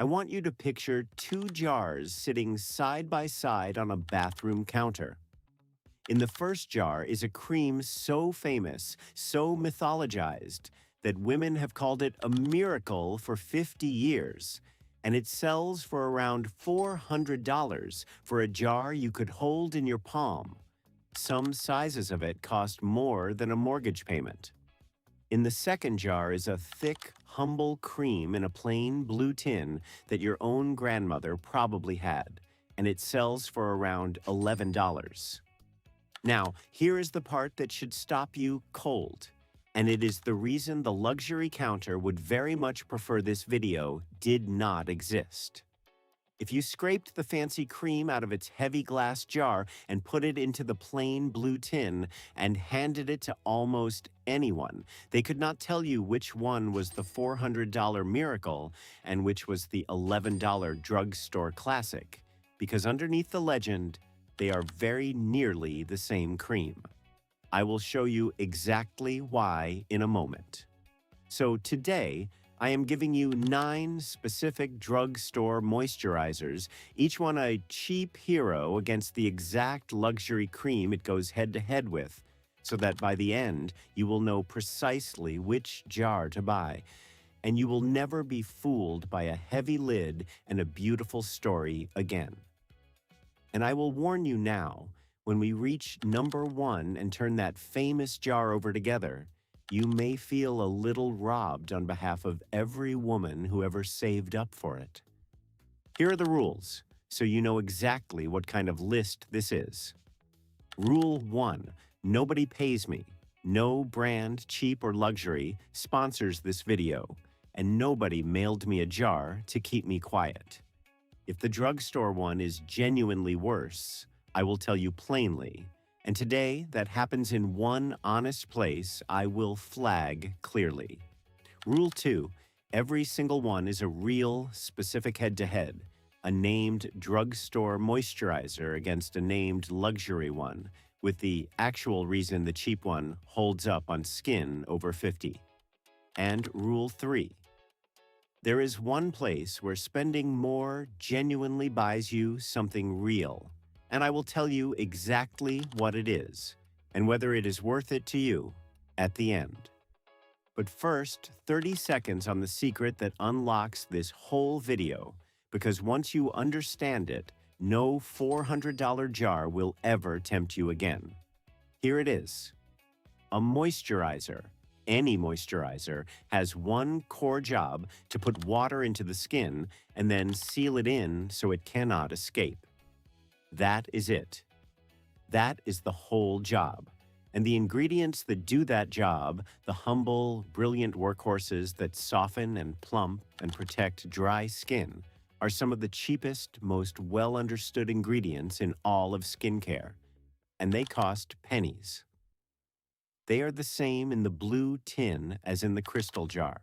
I want you to picture two jars sitting side by side on a bathroom counter. In the first jar is a cream so famous, so mythologized, that women have called it a miracle for 50 years, and it sells for around $400 for a jar you could hold in your palm. Some sizes of it cost more than a mortgage payment. In the second jar is a thick, humble cream in a plain blue tin that your own grandmother probably had, and it sells for around $11. Now, here is the part that should stop you cold, and it is the reason the luxury counter would very much prefer this video did not exist. If you scraped the fancy cream out of its heavy glass jar and put it into the plain blue tin and handed it to almost anyone, they could not tell you which one was the $400 miracle and which was the $11 drugstore classic, because underneath the legend, they are very nearly the same cream. I will show you exactly why in a moment. So today, I am giving you 9 specific drugstore moisturizers, each one a cheap hero against the exact luxury cream it goes head-to-head with, so that by the end, you will know precisely which jar to buy, and you will never be fooled by a heavy lid and a beautiful story again. And I will warn you now, when we reach number 1 and turn that famous jar over together, you may feel a little robbed on behalf of every woman who ever saved up for it. Here are the rules, so you know exactly what kind of list this is. Rule 1. Nobody pays me. No brand, cheap or luxury, sponsors this video, and nobody mailed me a jar to keep me quiet. If the drugstore one is genuinely worse, I will tell you plainly. And today, that happens in one honest place I will flag clearly. Rule 2. Every single one is a real, specific head-to-head, a named drugstore moisturizer against a named luxury one, with the actual reason the cheap one holds up on skin over 50. And Rule 3. There is one place where spending more genuinely buys you something real, and I will tell you exactly what it is, and whether it is worth it to you at the end. But first, 30 seconds on the secret that unlocks this whole video, because once you understand it, no $400 jar will ever tempt you again. Here it is. A moisturizer, any moisturizer, has one core job to put water into the skin and then seal it in so it cannot escape. That is it. That is the whole job. And the ingredients that do that job, the humble, brilliant workhorses that soften and plump and protect dry skin, are some of the cheapest, most well-understood ingredients in all of skincare. And they cost pennies. They are the same in the blue tin as in the crystal jar.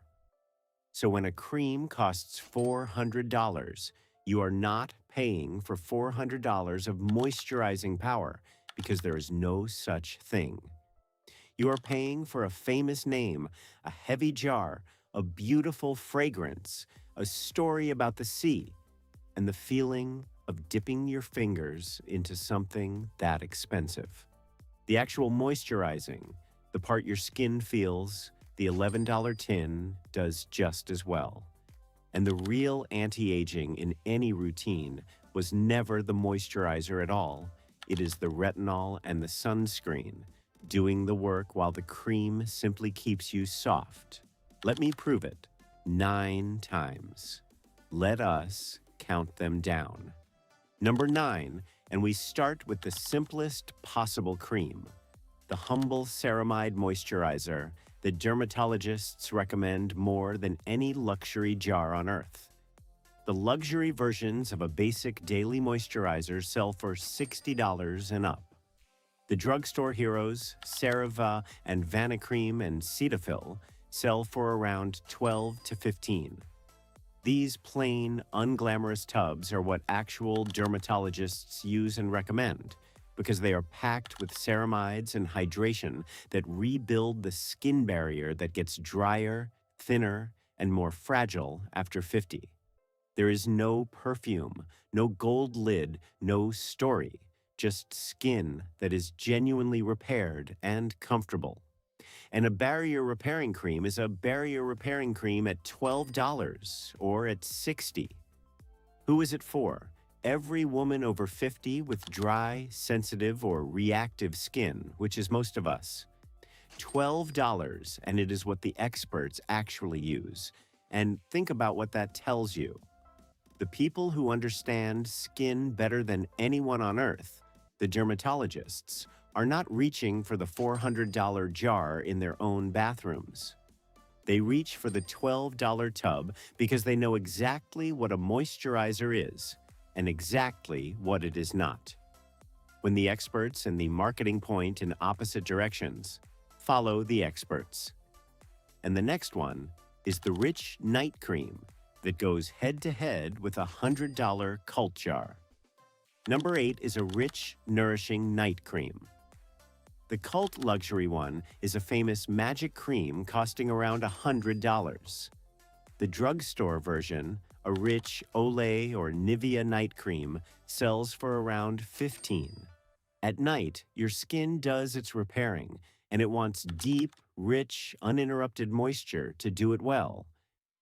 So when a cream costs $400, you are not paying for $400 of moisturizing power because there is no such thing. You are paying for a famous name, a heavy jar, a beautiful fragrance, a story about the sea, and the feeling of dipping your fingers into something that expensive. The actual moisturizing, the part your skin feels, the $11 tin does just as well. And the real anti-aging in any routine was never the moisturizer at all. It is the retinol and the sunscreen, doing the work while the cream simply keeps you soft. Let me prove it 9 times. Let us count them down. Number 9, and we start with the simplest possible cream, the humble Ceramide moisturizer that dermatologists recommend more than any luxury jar on earth. The luxury versions of a basic daily moisturizer sell for $60 and up. The drugstore heroes, CeraVe and Vanicream and Cetaphil, sell for around $12 to $15. These plain, unglamorous tubs are what actual dermatologists use and recommend, because they are packed with ceramides and hydration that rebuild the skin barrier that gets drier, thinner, and more fragile after 50. There is no perfume, no gold lid, no story, just skin that is genuinely repaired and comfortable. And a barrier repairing cream is a barrier repairing cream at $12 or at $60. Who is it for? Every woman over 50 with dry, sensitive, or reactive skin, which is most of us. $12, and it is what the experts actually use. And think about what that tells you. The people who understand skin better than anyone on earth, the dermatologists, are not reaching for the $400 jar in their own bathrooms. They reach for the $12 tub because they know exactly what a moisturizer is and exactly what it is not. When the experts and the marketing point in opposite directions, follow the experts. And the next one is the rich night cream that goes head-to-head with a $100 cult jar. Number 8 is a rich, nourishing night cream. The cult luxury one is a famous magic cream costing around $100. The drugstore version, a rich Olay or Nivea night cream, sells for around $15. At night, your skin does its repairing, and it wants deep, rich, uninterrupted moisture to do it well.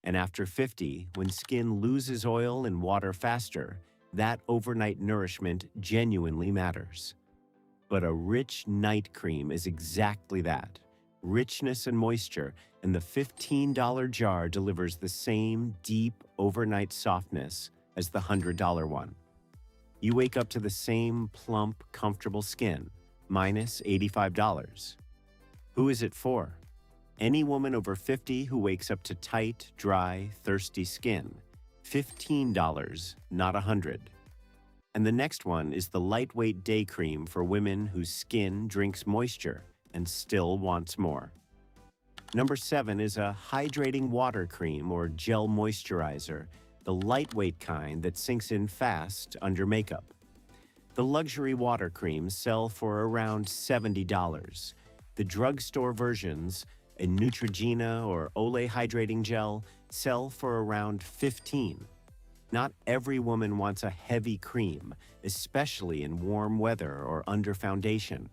And after 50, when skin loses oil and water faster, that overnight nourishment genuinely matters. But a rich night cream is exactly that. Richness and moisture, and the $15 jar delivers the same deep overnight softness as the $100 one. You wake up to the same plump, comfortable skin, minus $85. Who is it for? Any woman over 50 who wakes up to tight, dry, thirsty skin. $15, not $100. And the next one is the lightweight day cream for women whose skin drinks moisture and still wants more. Number 7 is a hydrating water cream or gel moisturizer, the lightweight kind that sinks in fast under makeup. The luxury water creams sell for around $70. The drugstore versions, a Neutrogena or Olay hydrating gel, sell for around $15. Not every woman wants a heavy cream, especially in warm weather or under foundation.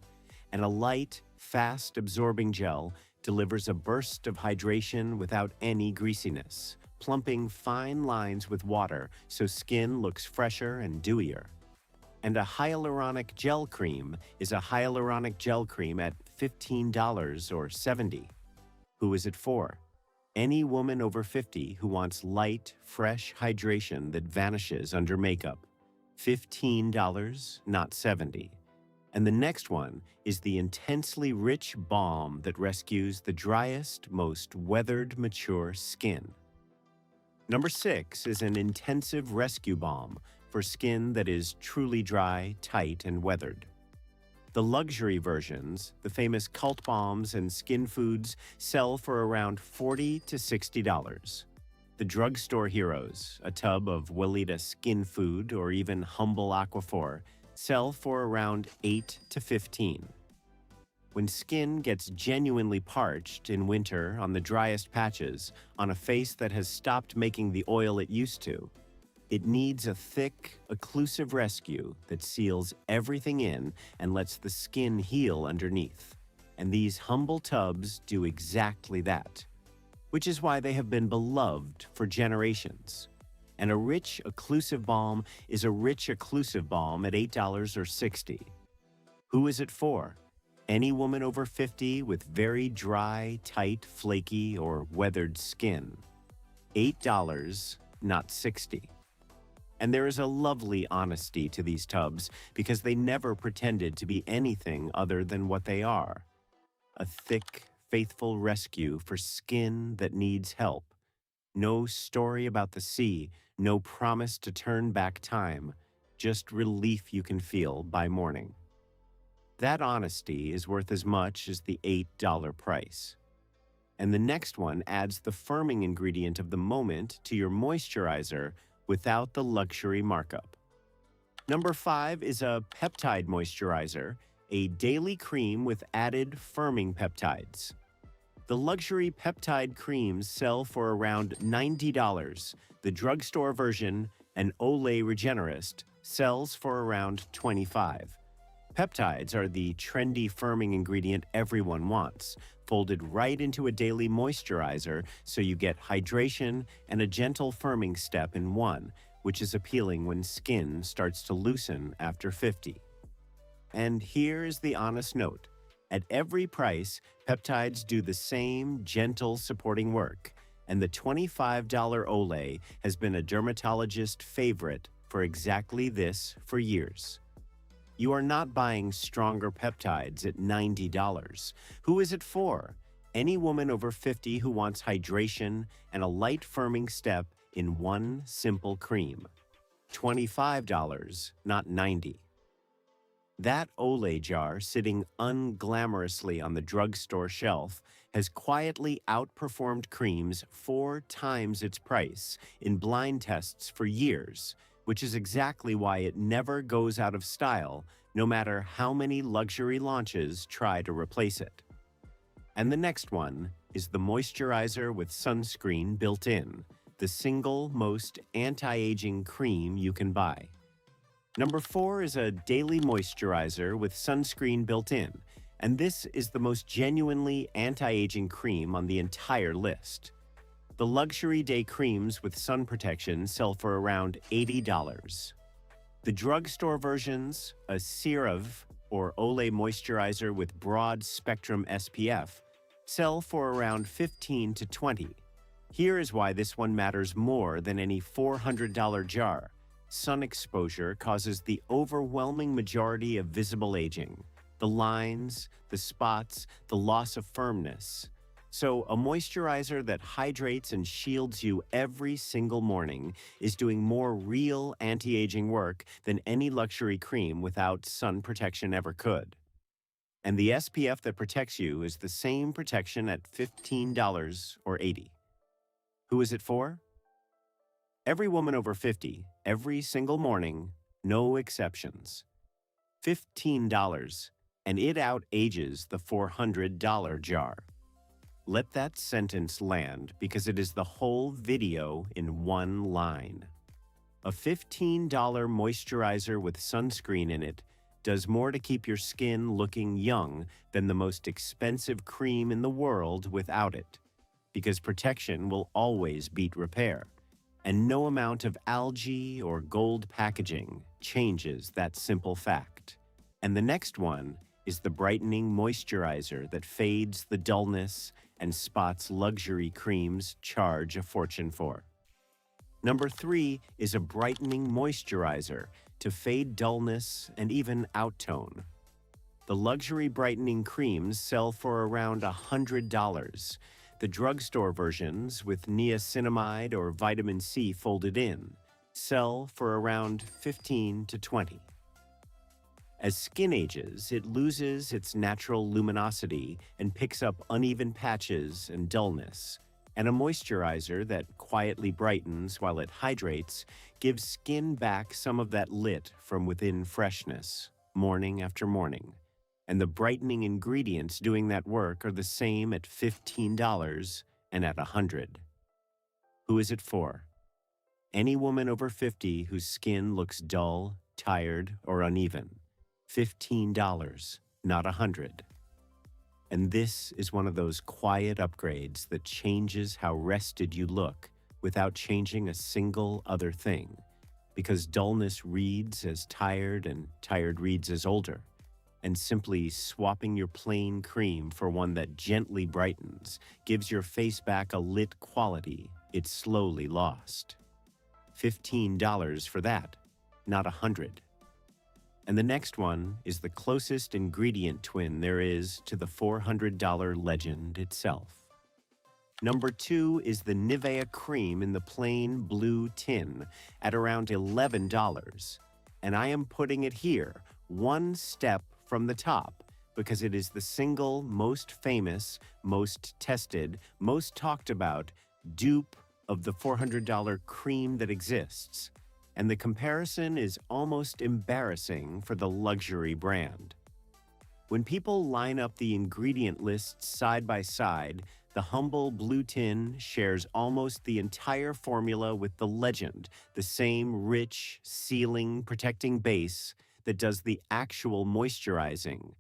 And a light, fast-absorbing gel delivers a burst of hydration without any greasiness, plumping fine lines with water so skin looks fresher and dewier. And a hyaluronic gel cream is a hyaluronic gel cream at $15 or $70. Who is it for? Any woman over 50 who wants light, fresh hydration that vanishes under makeup. $15, not $70. And the next one is the intensely rich balm that rescues the driest, most weathered, mature skin. Number 6 is an intensive rescue balm for skin that is truly dry, tight, and weathered. The luxury versions, the famous cult balms and skin foods, sell for around $40 to $60. The drugstore heroes, a tub of Weleda skin food or even humble Aquaphor, sell for around $8 to $15. When skin gets genuinely parched in winter on the driest patches, on a face that has stopped making the oil it used to, it needs a thick, occlusive rescue that seals everything in and lets the skin heal underneath. And these humble tubs do exactly that, which is why they have been beloved for generations. And a rich, occlusive balm is a rich, occlusive balm at $8 or $60. Who is it for? Any woman over 50 with very dry, tight, flaky, or weathered skin. $8, not $60. And there is a lovely honesty to these tubs because they never pretended to be anything other than what they are. A thick, faithful rescue for skin that needs help. No story about the sea, no promise to turn back time, just relief you can feel by morning. That honesty is worth as much as the $8 price. And the next one adds the firming ingredient of the moment to your moisturizer without the luxury markup. Number 5 is a peptide moisturizer, a daily cream with added firming peptides. The luxury peptide creams sell for around $90. The drugstore version, an Olay Regenerist, sells for around $25. Peptides are the trendy firming ingredient everyone wants, folded right into a daily moisturizer so you get hydration and a gentle firming step in one, which is appealing when skin starts to loosen after 50. And here is the honest note. At every price, peptides do the same gentle supporting work, and the $25 Olay has been a dermatologist favorite for exactly this for years. You are not buying stronger peptides at $90. Who is it for? Any woman over 50 who wants hydration and a light firming step in one simple cream. $25, not $90. That Olay jar sitting unglamorously on the drugstore shelf has quietly outperformed creams 4 times its price in blind tests for years, which is exactly why it never goes out of style, no matter how many luxury launches try to replace it. And the next one is the moisturizer with sunscreen built in, the single most anti-aging cream you can buy. Number 4 is a daily moisturizer with sunscreen built in, and this is the most genuinely anti-aging cream on the entire list. The luxury day creams with sun protection sell for around $80. The drugstore versions, a CeraVe or Olay moisturizer with broad spectrum SPF, sell for around $15 to $20. Here is why this one matters more than any $400 jar. Sun exposure causes the overwhelming majority of visible aging, the lines, the spots, the loss of firmness. So a moisturizer that hydrates and shields you every single morning is doing more real anti-aging work than any luxury cream without sun protection ever could. And the SPF that protects you is the same protection at $15 or $80. Who is it for? Every woman over 50, every single morning, no exceptions. $15, and it out-ages the $400 jar. Let that sentence land because it is the whole video in one line. A $15 moisturizer with sunscreen in it does more to keep your skin looking young than the most expensive cream in the world without it, because protection will always beat repair. And no amount of algae or gold packaging changes that simple fact. And the next one is the Brightening moisturizer that fades the dullness and spots luxury creams charge a fortune for. Number 3 is a Brightening moisturizer to fade dullness and even outtone. The luxury Brightening creams sell for around $100. The drugstore versions with niacinamide or vitamin C folded in sell for around $15 to $20. As skin ages, it loses its natural luminosity and picks up uneven patches and dullness. And a moisturizer that quietly brightens while it hydrates gives skin back some of that lit from within freshness, morning after morning. And the brightening ingredients doing that work are the same at $15 and at $100. Who is it for? Any woman over 50 whose skin looks dull, tired, or uneven. $15, not $100. And this is one of those quiet upgrades that changes how rested you look without changing a single other thing, because dullness reads as tired and tired reads as older. And simply swapping your plain cream for one that gently brightens gives your face back a lit quality it slowly lost. $15 for that, not $100. And the next one is the closest ingredient twin there is to the $400 legend itself. Number 2 is the Nivea cream in the plain blue tin at around $11. And I am putting it here, one step from the top, because it is the single most famous, most tested, most talked about dupe of the $400 cream that exists. And the comparison is almost embarrassing for the luxury brand. When people line up the ingredient lists side by side, the humble blue tin shares almost the entire formula with the legend, the same rich, sealing, protecting base that does the actual moisturizing.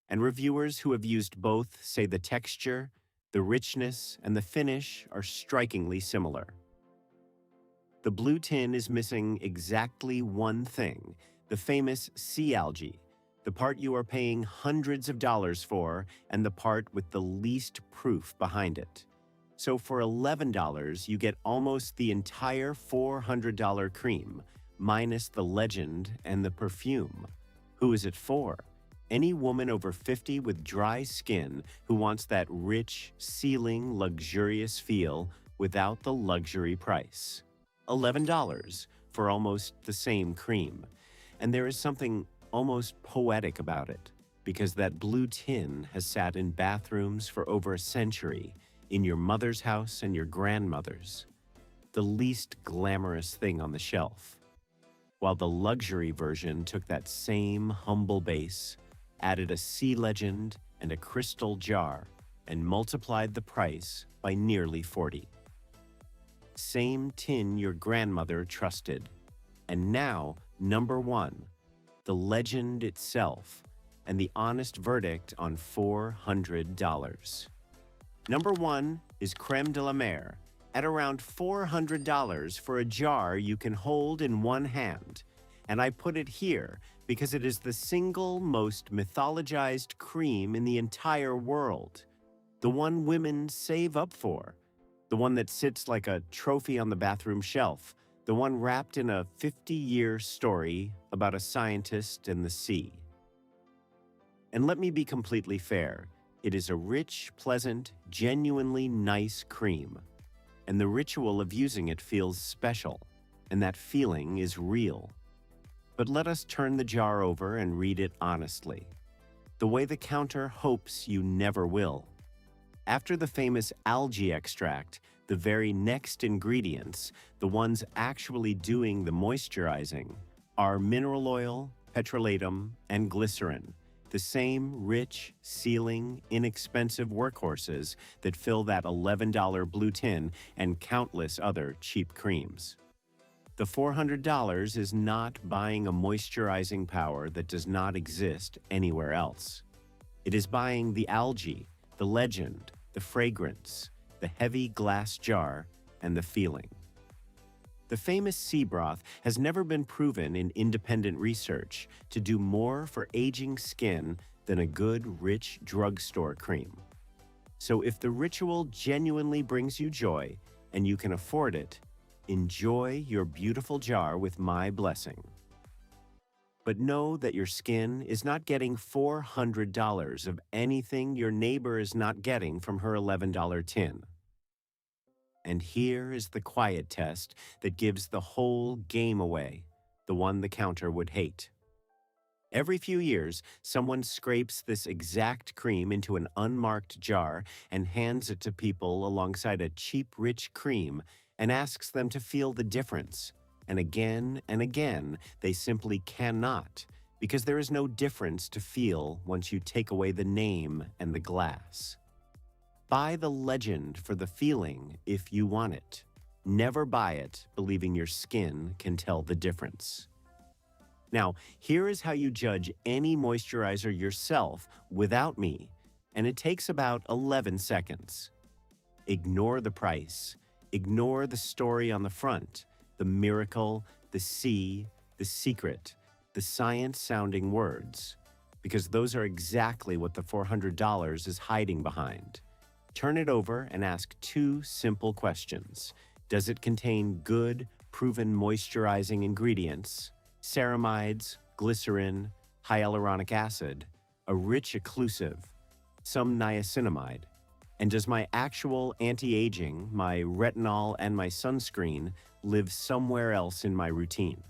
And reviewers who have used both say the texture, the richness, and the finish are strikingly similar. The blue tin is missing exactly one thing, the famous sea algae, the part you are paying hundreds of dollars for and the part with the least proof behind it. So for $11, you get almost the entire $400 cream, minus the legend and the perfume. Who is it for? Any woman over 50 with dry skin who wants that rich, sealing, luxurious feel without the luxury price. $11 for almost the same cream. And there is something almost poetic about it, because that blue tin has sat in bathrooms for over a century, in your mother's house and your grandmother's. The least glamorous thing on the shelf. While the luxury version took that same humble base, added a sea legend and a crystal jar, and multiplied the price by nearly 40. Same tin your grandmother trusted. And now, number one, the legend itself, and the honest verdict on $400. Number one is Crème de la Mer, at around $400 for a jar you can hold in one hand. And I put it here because it is the single most mythologized cream in the entire world. The one women save up for. The one that sits like a trophy on the bathroom shelf. The one wrapped in a 50-year story about a scientist and the sea. And let me be completely fair. It is a rich, pleasant, genuinely nice cream. And the ritual of using it feels special, and that feeling is real. But let us turn the jar over and read it honestly, the way the counter hopes you never will. After the famous algae extract, the very next ingredients, the ones actually doing the moisturizing, are mineral oil, petrolatum, and glycerin, the same rich, sealing, inexpensive workhorses that fill that $11 blue tin and countless other cheap creams. The $400 is not buying a moisturizing power that does not exist anywhere else. It is buying the algae, the legend, the fragrance, the heavy glass jar, and the feeling. The famous sea broth has never been proven in independent research to do more for aging skin than a good, rich drugstore cream. So if the ritual genuinely brings you joy and you can afford it, enjoy your beautiful jar with my blessing. But know that your skin is not getting $400 of anything your neighbor is not getting from her $11 tin. And here is the quiet test that gives the whole game away, the one the counter would hate. Every few years, someone scrapes this exact cream into an unmarked jar and hands it to people alongside a cheap, rich cream and asks them to feel the difference. And again, they simply cannot, because there is no difference to feel once you take away the name and the glass. Buy the legend for the feeling if you want it. Never buy it believing your skin can tell the difference. Now, here is how you judge any moisturizer yourself without me, and it takes about 11 seconds. Ignore the price. Ignore the story on the front, the miracle, the sea, the secret, the science-sounding words, because those are exactly what the $400 is hiding behind. Turn it over and ask two simple questions. Does it contain good, proven moisturizing ingredients, ceramides, glycerin, hyaluronic acid, a rich occlusive, some niacinamide? And does my actual anti-aging, my retinol, and my sunscreen live somewhere else in my routine?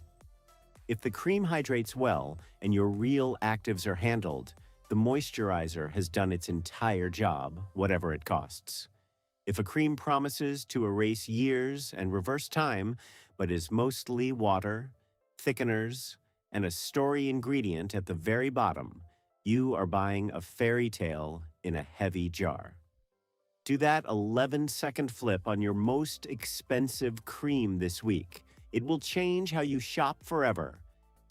If the cream hydrates well and your real actives are handled, the moisturizer has done its entire job, whatever it costs. If a cream promises to erase years and reverse time, but is mostly water, thickeners, and a story ingredient at the very bottom, You are buying a fairy tale in a heavy jar. Do that 11-second flip on your most expensive cream this week. It will change how you shop forever.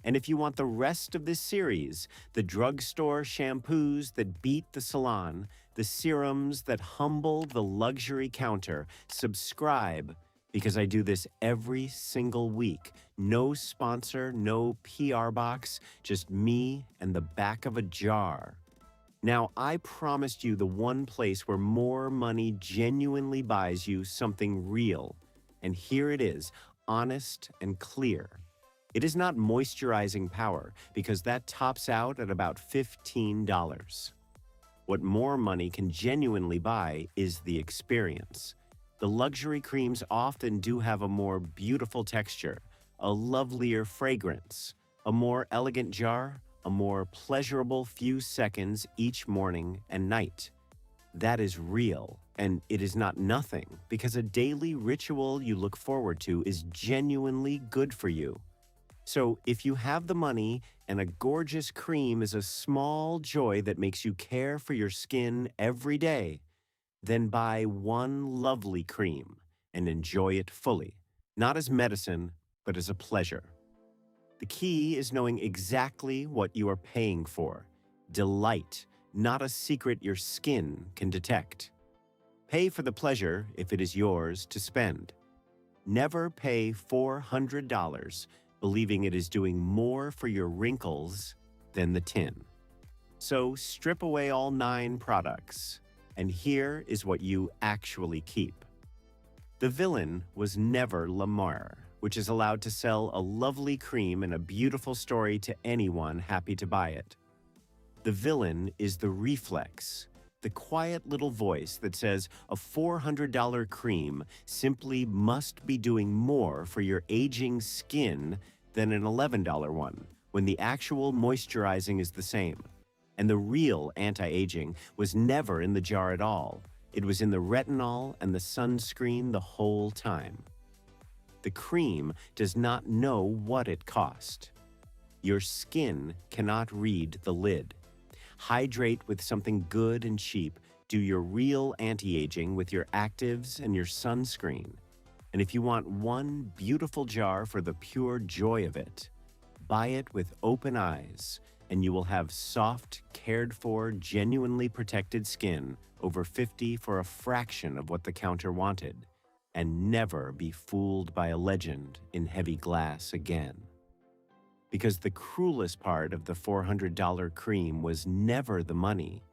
And if you want the rest of this series, the drugstore shampoos that beat the salon, the serums that humble the luxury counter, subscribe because I do this every single week. No sponsor, no PR box, just me and the back of a jar. Now, I promised you the one place where more money genuinely buys you something real. And here it is, honest and clear. It is not moisturizing power because that tops out at about $15. What more money can genuinely buy is the experience. The luxury creams often do have a more beautiful texture, a lovelier fragrance, a more elegant jar, a more pleasurable few seconds each morning and night. That is real, and it is not nothing because a daily ritual you look forward to is genuinely good for you. So if you have the money and a gorgeous cream is a small joy that makes you care for your skin every day, then buy one lovely cream and enjoy it fully, not as medicine, but as a pleasure. The key is knowing exactly what you are paying for. Delight, not a secret your skin can detect. Pay for the pleasure if it is yours to spend. Never pay $400 believing it is doing more for your wrinkles than the tin. So strip away all 9 products, and here is what you actually keep. The villain was never Lamar, which is allowed to sell a lovely cream and a beautiful story to anyone happy to buy it. The villain is the reflex, the quiet little voice that says a $400 cream simply must be doing more for your aging skin than an $11 one, when the actual moisturizing is the same. And the real anti-aging was never in the jar at all. It was in the retinol and the sunscreen the whole time. The cream does not know what it cost. Your skin cannot read the lid. Hydrate with something good and cheap. Do your real anti-aging with your actives and your sunscreen. And if you want one beautiful jar for the pure joy of it, buy it with open eyes, and you will have soft, cared-for, genuinely protected skin over 50 for a fraction of what the counter wanted, and never be fooled by a legend in heavy glass again. Because the cruelest part of the $400 cream was never the money.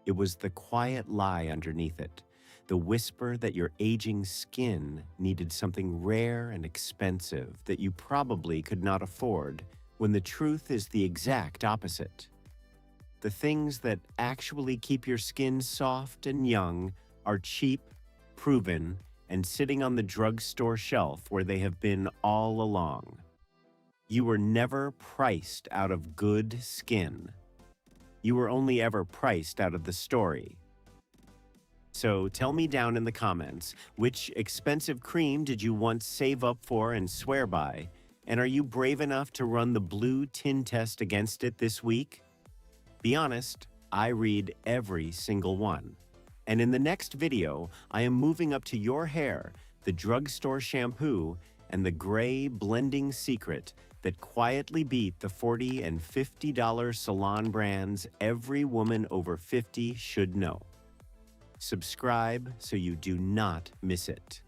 It was the quiet lie underneath it, the whisper that your aging skin needed something rare and expensive that you probably could not afford, when the truth is the exact opposite. The things that actually keep your skin soft and young are cheap, proven, and sitting on the drugstore shelf where they have been all along. You were never priced out of good skin. You were only ever priced out of the story. So tell me down in the comments, which expensive cream did you once save up for and swear by? And are you brave enough to run the blue tin test against it this week? Be honest, I read every single one. And in the next video, I am moving up to your hair, the drugstore shampoo, and the gray blending secret that quietly beat the $40 and $50 salon brands every woman over 50 should know. Subscribe so you do not miss it.